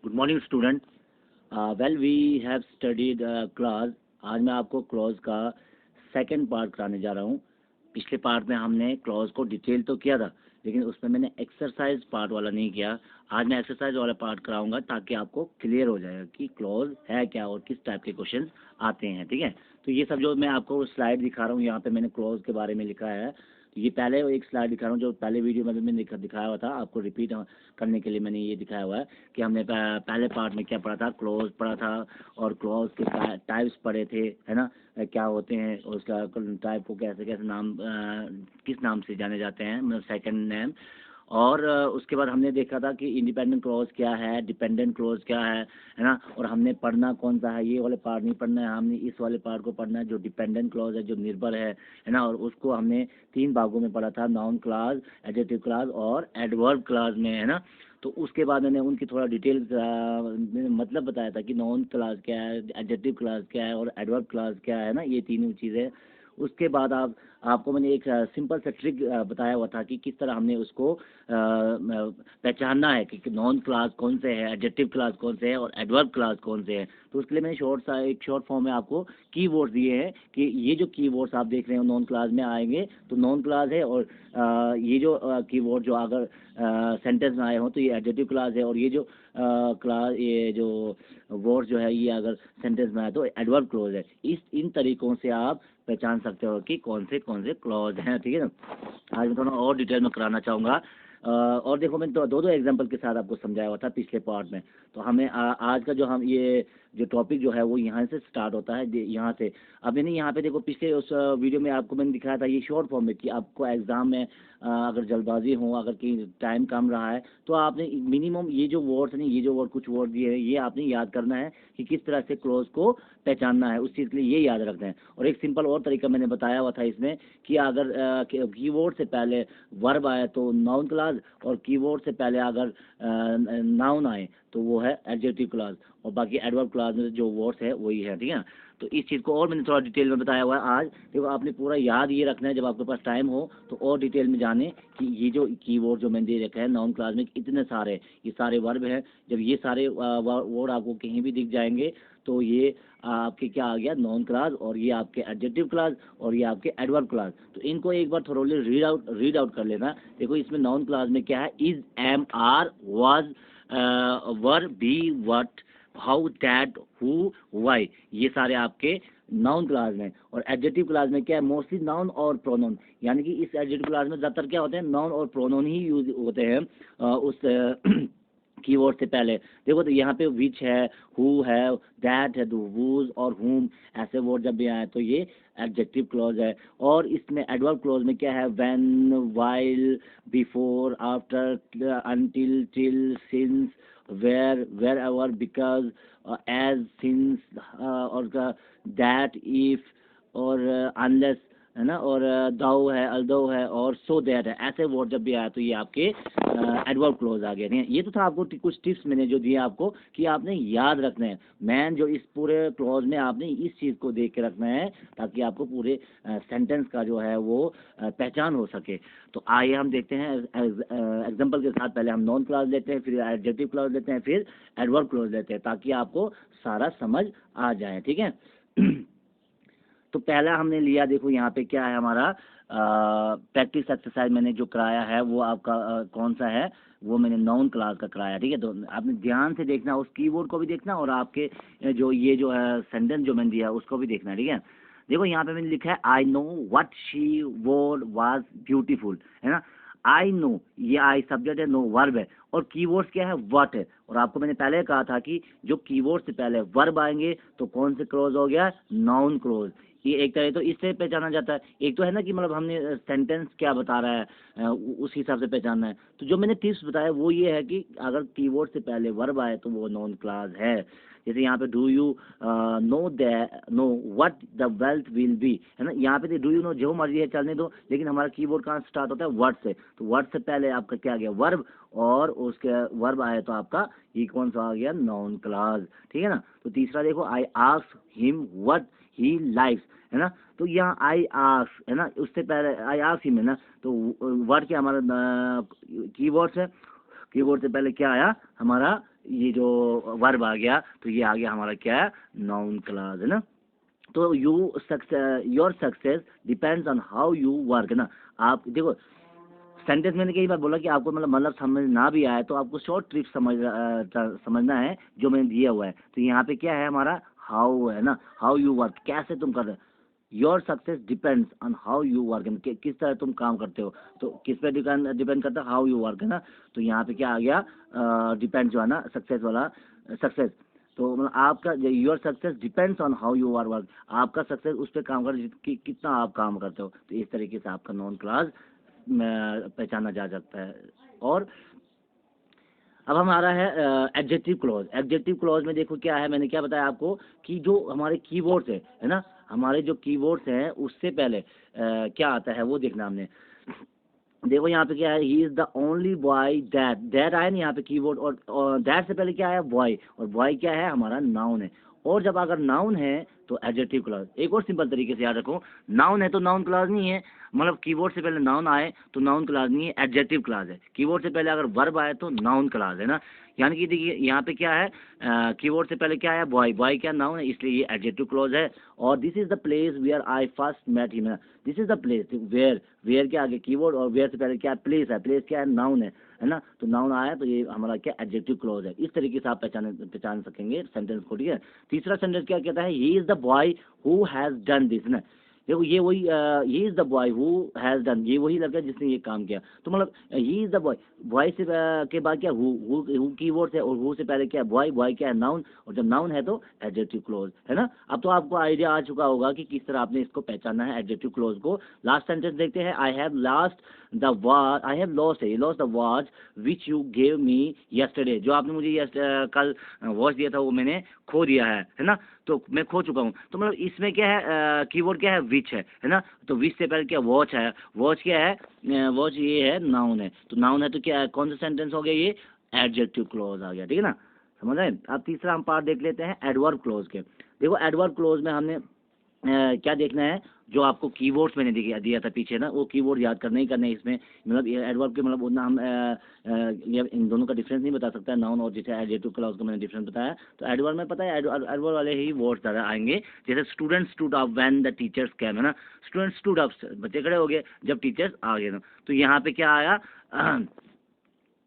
Good morning student. Well we have studied clause. आज मैं आपको क्लॉज का सेकंड पार्ट कराने जा रहा हूँ। पिछले पार्ट में हमने क्लॉज को डिटेल तो किया था, लेकिन उसमें मैंने एक्सरसाइज पार्ट वाला नहीं किया। आज मैं एक्सरसाइज वाला पार्ट कराऊंगा ताकि आपको क्लियर हो जाएगा कि क्लॉज है क्या और किस टाइप के क्वेश्चन आते हैं। ठीक है, तो ये सब जो मैं आपको स्लाइड दिखा रहा हूँ, यहाँ पे मैंने क्लॉज के बारे में लिखा है। तो ये पहले एक स्लाइड दिखा रहा हूँ जो पहले वीडियो में भी मैंने दिखाया हुआ था, आपको रिपीट करने के लिए मैंने ये दिखाया हुआ है कि हमने पहले पार्ट में क्या पढ़ा था, क्लॉज पढ़ा था और क्लॉज के टाइप्स पढ़े थे, है ना, क्या होते हैं और उसका टाइप को कैसे कैसे नाम किस नाम से जाने जाते हैं, मतलब सेकंड नेम। और उसके बाद हमने देखा था कि इंडिपेंडेंट क्लॉज क्या है, डिपेंडेंट क्लॉज क्या है ना, और हमने पढ़ना कौन सा है, ये वाले पार्ट नहीं पढ़ना है, हमने इस वाले पार्ट को पढ़ना है जो डिपेंडेंट क्लॉज है, जो निर्भर है ना, और उसको हमने 3 भागों में पढ़ा था, नाउन क्लॉज, एडजेक्टिव क्लॉज और एडवर्ब क्लॉज में, है ना। तो उसके बाद मैंने उनकी थोड़ा डिटेल मतलब बताया था कि नाउन क्लॉज क्या है, एडजेक्टिव क्लॉज क्या है और एडवर्ब क्लॉज क्या है ना, ये तीनों चीज़ें। उसके बाद आपको मैंने एक सिंपल सा ट्रिक बताया हुआ था कि किस तरह हमने उसको पहचानना है कि नॉन क्लास कौन से है, एडजेक्टिव क्लास कौन से है और एडवर्ब क्लास कौन से है। तो उसके लिए मैंने एक शॉर्ट फॉर्म में आपको कीवर्ड्स दिए हैं कि ये जो कीवर्ड्स आप देख रहे हो नॉन क्लास में आएंगे तो नॉन क्लास है, और ये जो कीवर्ड जो अगर सेंटेंस में आए हो तो ये एडजेक्टिव क्लास है, और ये जो ये जो वर्ड जो है ये अगर सेंटेंस में आए तो एडवर्ब क्लॉज है। इन तरीकों से आप पहचान सकते हो कि कौन से क्लॉज हैं। ठीक है ना, आज मैं थोड़ा और डिटेल में कराना चाहूँगा। और देखो मैं दो दो एग्जांपल के साथ आपको समझाया हुआ था पिछले पार्ट में। तो हमें आज का हम ये जो टॉपिक जो है वो यहाँ से स्टार्ट होता है, यहाँ से। अब मैंने यहाँ पे देखो पिछले उस वीडियो में आपको मैंने दिखाया था ये शॉर्ट फॉर्म में कि आपको एग्ज़ाम में अगर जल्दबाजी हो, अगर कि टाइम कम रहा है तो आपने मिनिमम ये जो वर्ड्स नहीं, ये जो वर्ड कुछ वर्ड दिए हैं ये आपने याद करना है कि किस तरह से क्लोज को पहचानना है, उस चीज़ के लिए ये याद रखना है। और एक सिंपल और तरीका मैंने बताया हुआ था इसमें कि अगर कीवर्ड से पहले वर्ब आए तो नाउन क्लॉज, और कीवर्ड से पहले अगर नाउन आए तो वो है एडजेक्टिव क्लॉज, और बाकी एडवर्ब क्लॉज में जो वर्ड्स है वही है। ठीक है, तो इस चीज़ को और मैंने थोड़ा डिटेल में बताया हुआ है आज। देखो आपने पूरा याद ये रखना है, जब आपके पास टाइम हो तो और डिटेल में जाने कि ये जो कीवर्ड जो मैंने दे रखा है नाउन क्लॉज में इतने सारे, ये सारे वर्ब हैं। जब ये सारे वर्ड आपको कहीं भी दिख जाएंगे तो ये आपके क्या आ गया, नाउन क्लॉज, और ये आपके एडजेक्टिव क्लॉज और ये आपके एडवर्ब क्लॉज। तो इनको एक बार थोड़ा रीड आउट कर लेना। देखो इसमें नाउन क्लॉज में क्या है, is, am, are, was, were, be, what, how, that, who, why, ये सारे आपके नाउन क्लास में। और एडजेक्टिव क्लास में क्या है, मोस्टली नाउन और प्रोनाउन, यानी कि इस एडजेक्टिव क्लास में ज़्यादातर क्या होते हैं, नाउन और प्रोनाउन ही यूज होते हैं उस कीवर्ड से पहले। देखो तो यहाँ पे विच है, हु है, दैट है, वूज और हुम, ऐसे वर्ड जब भी आए तो ये एडजेक्टिव क्लॉज है। और इसमें एडवर्ब क्लॉज में क्या है, when, while, before, after, until, till, since, wherever, because, as, since, और दैट, इफ, और अनलेस, है ना, और दाउ है, अल्दो है और सो दैट है। ऐसे वर्ड जब भी आया तो ये आपके एडवर्ब क्लोज आ गए हैं। ये तो था आपको कुछ टिप्स मैंने जो दिए आपको कि आपने याद रखना है। मैन जो इस पूरे क्लॉज में आपने इस चीज़ को देख के रखना है ताकि आपको पूरे सेंटेंस का जो है वो पहचान हो सके। तो आइए हम देखते हैं एग्जाम्पल के साथ। पहले हम नॉन क्लॉज लेते हैं, फिर एडजेक्टिव क्लॉज लेते हैं, फिर एडवर्ब क्लॉज लेते हैं ताकि आपको सारा समझ आ जाए। ठीक है तो पहला हमने लिया, देखो यहाँ पे क्या है हमारा प्रैक्टिस एक्सरसाइज मैंने जो कराया है वो आपका कौन सा है, वो मैंने नाउन क्लास का कराया। ठीक है, तो आपने ध्यान से देखना, उस कीवर्ड को भी देखना और आपके जो ये जो है सेंटेंस जो मैंने दिया उसको भी देखना। ठीक है, देखो यहाँ पे मैंने लिखा है आई नो व्हाट शी वोर वाज ब्यूटीफुल, है ना। आई नो, ये आई सब्जेक्ट है, नो वर्ब है, और कीवर्ड्स क्या है, व्हाट है। और आपको मैंने पहले कहा था कि जो कीवर्ड से पहले वर्ब आएंगे तो कौन से क्लोज हो गया, नाउन क्लोज। ये एक तरह तो इससे पहचाना जाता है। एक तो है ना कि मतलब हमने सेंटेंस क्या बता रहा है उस हिसाब से पहचानना है। तो जो मैंने टिप्स बताया वो ये है कि अगर कीवर्ड से पहले वर्ब आए तो वो नाउन क्लास है। जैसे यहाँ पे do you know what the wealth will be, है ना। यहाँ पे डू यू नो जो मर्जी है चलने दो, लेकिन हमारा कीवर्ड कहाँ स्टार्ट होता है, वर्ड से। तो वर्ड से पहले आपका क्या आ गया, वर्ब, और उसके वर्ब आए तो आपका ये कौन सा आ गया, नाउन क्लास। ठीक है ना। तो तीसरा देखो, I ask him what he likes, है ना। तो यहाँ आई आस्क है ना, उससे पहले आई आस्क हिम है ना, तो वर्ड क्या हमारा कीवर्ड्स है, कीवर्ड से पहले क्या आया हमारा ये जो वर्ब आ गया तो ये आ गया हमारा क्या है, नाउन क्लास है ना। तो your success depends on how you work है ना। आप देखो सेंटेंस मैंने कई बार बोला कि आपको मतलब समझ ना भी आए तो आपको शॉर्ट ट्रिक समझना है जो मैंने दिया हुआ है। तो यहाँ पे क्या है हमारा हाउ है ना, हाउ यू वर्क, कैसे तुम कर रहे हो। Your success depends on how you work, किस तरह तुम काम करते हो। तो किस पे डिपेंड करता है, हाउ यू वर्क है ना। तो यहाँ पे क्या आ गया, डिपेंड जो है ना सक्सेस वाला, सक्सेस। तो मतलब आपका your success depends on how you are work, आपका सक्सेस उस पर काम कर कि कितना आप काम करते हो। तो इस तरीके से आपका नॉन क्लास पहचाना जा सकता है। और अब हमारा है एडजेक्टिव क्लॉज। एडजेक्टिव क्लॉज में देखो क्या है, मैंने क्या बताया आपको कि जो हमारे कीवर्ड्स है ना, हमारे जो कीवर्ड्स हैं उससे पहले क्या आता है वो देखना हमने। देखो यहाँ पे क्या है, he is the only boy that, that आया ना यहाँ पे कीवर्ड, और दैट से पहले क्या है, बॉय, और बॉय क्या है हमारा नाउन है। और जब अगर नाउन है तो एडजेक्टिव क्लॉज। एक और सिंपल तरीके से याद रखो, नाउन है तो नाउन क्लॉज नहीं है, मतलब कीवर्ड से पहले नाउन आए तो नाउन क्लॉज नहीं है, एडजेक्टिव क्लॉज है। कीवर्ड से पहले अगर वर्ब आए तो नाउन क्लॉज है ना। यानी कि देखिए यहाँ पे क्या है, कीवर्ड से पहले क्या है, बॉय, बॉय क्या नाउन है, इसलिए ये एडजेक्टिव क्लॉज है। और this is the place where I first met him, this is the place, where, where के आगे कीवर्ड और वेयर से पहले क्या प्लेस है, प्लेस क्या है, नाउन है ना। तो नाउन आया तो ये हमारा क्या एडजेक्टिव क्लॉज है। इस तरीके से आप पहचान सकेंगे सेंटेंस को, ठीक है। तीसरा सेंटेंस क्या कहता है, he is the boy who has done this ना। देखो ये वही, he is the boy who has done, ये वही लड़का जिसने ये काम किया। तो मतलब he is the boy, boy से के बाद क्या हु कीवर्ड है, और हु से पहले क्या बॉय, बॉय क्या है नाउन, और जब नाउन है तो एडजेक्टिव क्लॉज है ना। अब तो आपको आइडिया आ चुका होगा कि किस तरह आपने इसको पहचानना है एडजेक्टिव क्लॉज को। लास्ट सेंटेंस देखते हैं, आई हैव लॉस्ट है, lost the watch which you gave me yesterday, जो आपने मुझे कल वॉच दिया था वो मैंने खो दिया है ना। तो मैं खो चुका हूँ। तो मतलब इसमें क्या है, कीवर्ड क्या है, विच है ना। तो विच से पहले क्या वॉच है, वॉच क्या है, वॉच ये है नाउन है। तो नाउन है तो क्या है, कौन सा सेंटेंस हो गया ये, एडजेक्टिव क्लॉज आ गया, ठीक है ना। समझ रहे हैं। अब तीसरा हम पार्ट देख लेते हैं एडवर्ब क्लॉज के। देखो एडवर्ब क्लॉज में हमने क्या देखना है, जो आपको कीवर्ड्स मैंने दिया था पीछे ना, वो कीवर्ड याद करना ही करना है इसमें। मतलब ये एडवर्ब के मतलब उतना हम ये इन दोनों का डिफरेंस नहीं बता सकता, नाउन और जैसे एडजेक्टिव क्लॉज का मैंने डिफरेंस बताया। तो एडवर्ब में पता है एडवर्ब वाले ही वर्ड्स ज़्यादा आएंगे। जैसे student stood up when the teachers came है ना, स्टूडेंट स्टूड अप, बच्चे खड़े हो गए जब टीचर्स आ गए ना। तो यहाँ पे क्या आया,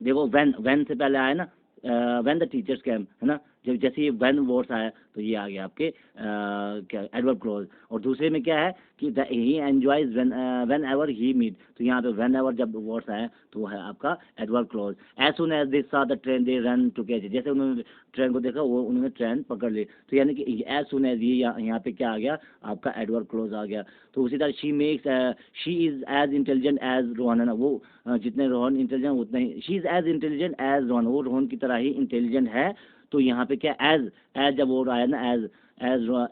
देखो व्हेन से पहले आया ना, व्हेन द टीचर्स कैम है ना। जब जैसे ये व्हेन वर्ड्स आया तो ये आ गया आपके क्या एडवर्ब क्लॉज। और दूसरे में क्या है कि he enjoys whenever he meet, तो यहाँ पे व्हेन एवर जब वर्ड्स आया तो वो है आपका adverb clause. As soon as they saw the train they run to catch, जैसे उन्होंने ट्रेन को देखा वो उन्होंने ट्रेन पकड़ ली। तो यानी कि एज सुन एज, ये यहाँ पे क्या आ गया आपका एडवर्ब क्लॉज आ गया। तो उसी तरह she is as intelligent as Rohan है ना, वो जितने रोहन इंटेलिजेंट उतने ही, she is as intelligent as Rohan, वो रोहन की तरह ही इंटेलिजेंट है। तो यहाँ पे क्या एज जब वो आया ना, एज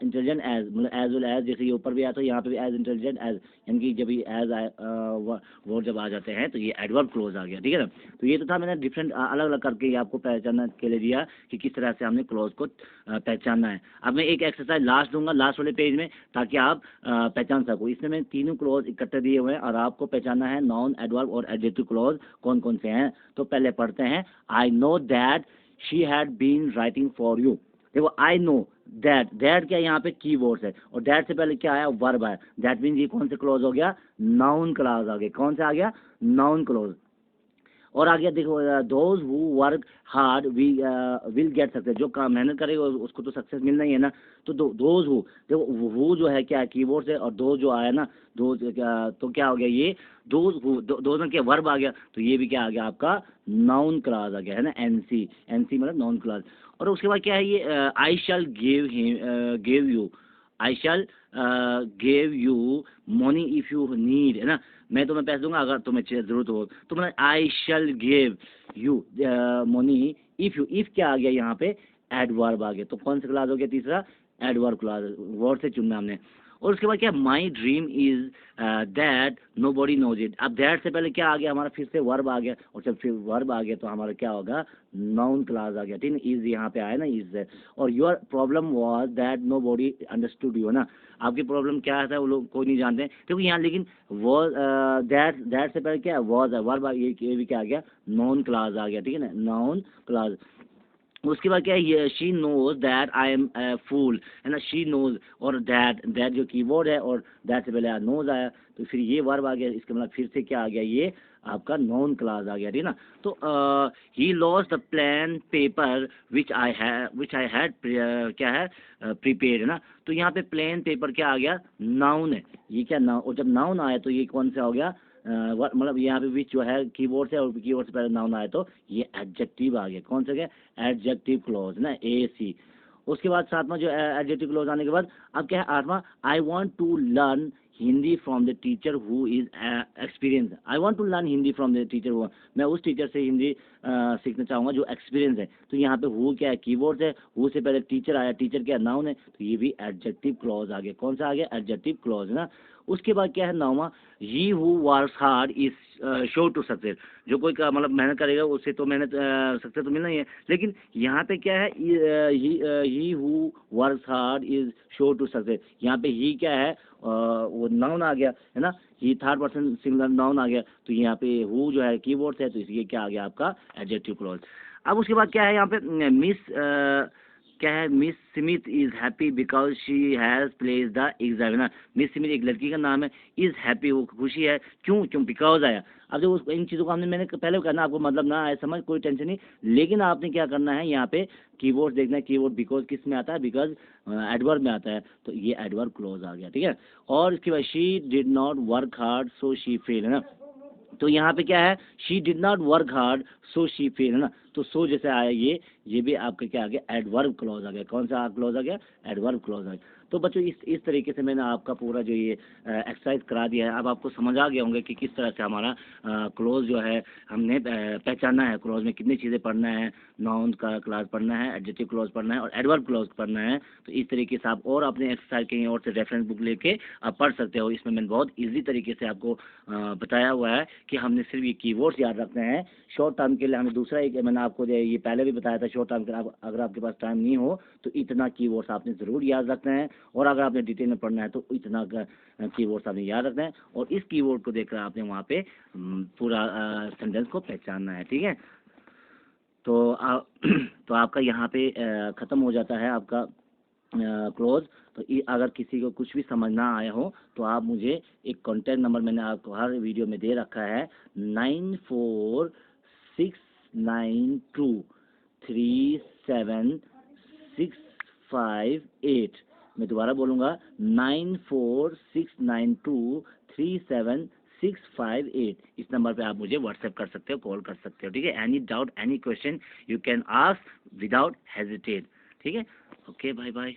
इंटेलिजेंट एज, मतलब एज वेल एज, जैसे ये ऊपर भी आया तो यहाँ पे भी एज इंटेलिजेंट एज, यानी कि जब ये एज आए वो जब आ जाते हैं तो ये एडवर्ब क्लोज आ गया, ठीक है ना। तो ये तो था मैंने डिफरेंट अलग अलग करके ये आपको पहचानने के लिए दिया कि किस तरह से हमने क्लोज को पहचानना है। अब मैं एक एक्सरसाइज लास्ट दूंगा लास्ट वाले पेज में, ताकि आप पहचान सको। इसमें मैं तीनों क्लोज इकट्ठे दिए हुए हैं और आपको पहचानना है नाउन, एडवर्ब और एडजेक्टिव क्लोज कौन कौन से हैं। तो पहले पढ़ते हैं, I know that she had been writing for you. देखो आई नो दैट, दैट क्या यहाँ पे की वर्ड्स है, और दैट से पहले क्या आया, वर्ब है। दैट मीन्स ये कौन से क्लॉज हो गया, नाउन क्लॉज आ गया। कौन सा आ गया, नाउन क्लॉज। और आगे देखो, those who work hard will get success, जो काम मेहनत करेगा उसको तो सक्सेस मिलना ही है ना। तो दोज हु, देखो वो जो है क्या कीबोर्ड से, और दो जो आया ना, दो तो क्या हो गया ये, दोज हु, दो में क्या वर्ब आ गया, तो ये भी क्या आ गया आपका नाउन क्लॉज आ गया है ना, एनसी, एनसी मतलब नाउन क्लॉज। और उसके बाद क्या है ये, I shall give you, I shall give you money if you need है ना, मैं तुम्हें पैसे दूंगा अगर तुम्हें जरूरत हो। तो मतलब I shall give you money if you, if क्या आ गया यहाँ पे, एडवर्ब आ गया। तो कौन सा क्लास हो गया तीसरा, एडवर्ब क्लास, वर्ड से चुनना हमने। और उसके बाद क्या, my dream is that nobody knows it. अब दैट से पहले क्या आ गया हमारा, फिर से वर्ब आ गया, और जब फिर वर्ब आ गया तो हमारा क्या होगा, नाउन क्लास आ गया, ठीक है। इज यहाँ पे आया ना, इज है। और your problem was that nobody understood you है ना, आपकी प्रॉब्लम क्या है वो लोग कोई नहीं जानते, क्योंकि यहाँ लेकिन वॉज, दैट से पहले क्या है, वॉज है, वर्ब ये भी क्या आ गया, नाउन क्लास आ गया, ठीक है ना, नाउन क्लास। उसके बाद क्या है, she knows that I am fool, है ना, शी नोज, और दैट जो कीवर्ड है और दैट से पहले नोज आया, तो फिर ये वर्ब आ गया, इसके मतलब फिर से क्या आ गया, ये आपका नॉन क्लास आ गया, ठीक है ना। तो he lost the plan paper which I had क्या है प्रीपेड, है ना। तो यहाँ पे प्लेन पेपर क्या आ गया, नाउन है, ये क्या नाउन, और जब नाउन आया तो ये कौन सा हो गया, मतलब यहाँ पे विच जो है कीवर्ड से, और कीवर्ड से पहले नाउन आया तो ये एडजेक्टिव आ गया, कौन सा गया, एडजेक्टिव क्लॉज ना, ए सी। उसके बाद सातवां जो एडजेक्टिव क्लॉज आने के बाद अब क्या है आठवां, I want to learn Hindi from the teacher who is experience, I want to learn Hindi from the teacher who, मैं उस टीचर से हिंदी सीखना चाहूँगा जो एक्सपीरियंस है। तो यहाँ पे हु क्या है, कीवर्ड है, हु से पहले टीचर आया, टीचर क्या नाउन है, तो ये भी एडजेक्टिव क्लॉज आ गया, कौन सा आ गया, एडजेक्टिव क्लॉज, है ना। उसके बाद क्या है नौवां, he who works hard is sure to success, जो कोई का मतलब मेहनत करेगा उससे तो मेहनत सक्सेस तो मिलना ही है, लेकिन यहाँ पे क्या है, he who works hard is sure to success, यहाँ पे ही क्या है वो नाउन आ गया, है ना, ही थर्ड पर्सन सिंगुलर नाउन आ गया, तो यहाँ पे हु जो है कीवर्ड है, तो इसलिए क्या आ गया आपका एडजेक्टिव क्लॉज। अब उसके बाद क्या है यहाँ पे मिस क्या है, miss Smith is happy because she has place the exam, है ना। मिस स्मिथ एक लड़की का नाम है, इज हैप्पी वो खुशी है, क्यों क्यों बिकॉज आया। अब जो इन चीज़ों को हमने मैंने पहले करना, आपको मतलब ना आए समझ कोई टेंशन नहीं, लेकिन आपने क्या करना है यहाँ पे कीवर्ड देखना है, कीवर्ड बिकॉज किस में आता है, बिकॉज एडवर्ब में आता है, तो ये एडवर्ब क्लोज आ गया, ठीक है। और इसके बाद she did not work hard so she fail, है ना। तो यहाँ पे क्या है, she did not work hard so she fail, है ना। तो सो जैसे आया ये भी आपका क्या आ गया, एडवर्ब क्लॉज आ गया, कौन सा क्लॉज आ गया, एडवर्ब क्लॉज आ गया। तो बच्चों इस तरीके से मैंने आपका पूरा जो ये एक्सरसाइज करा दिया है, अब आपको समझ आ गया होंगे कि किस तरह से हमारा क्लॉज जो है हमने पहचाना है, क्लॉज में कितनी चीज़ें पढ़ना है, नाउन का क्लास पढ़ना है, एडजेक्टिव क्लॉज पढ़ना है और एडवर्ब क्लॉज पढ़ना है। तो इस तरीके से आप और अपने एक्सरसाइज कहीं और से रेफरेंस बुक लेके आप पढ़ सकते हो। इसमें मैंने बहुत ईजी तरीके से आपको बताया हुआ है कि हमने सिर्फ ये कीवर्ड्स याद रखने हैं। शॉर्ट टर्म के लिए हमें दूसरा एक मैंने आपको जो है ये पहले भी बताया था, शॉर्ट टर्म के अगर आपके पास टाइम नहीं हो तो इतना कीवर्ड्स आपने ज़रूर याद रखना है, और अगर आपने डिटेल में पढ़ना है तो इतना कीवर्ड्स आपने याद रखना है, और इस कीवर्ड को देखकर आपने वहाँ पे पूरा सेंटेंस को पहचानना है, ठीक है। तो तो आपका यहाँ पे ख़त्म हो जाता है आपका क्लोज। तो अगर किसी को कुछ भी समझ ना आया हो तो आप मुझे एक कॉन्टैक्ट नंबर मैंने आपको हर वीडियो में दे रखा है, 9469237658। मैं दोबारा बोलूँगा, 9469237658। इस नंबर पे आप मुझे व्हाट्सएप कर सकते हो, कॉल कर सकते हो, ठीक है। Any doubt any question you can ask without hesitate, ठीक है। Okay, bye bye.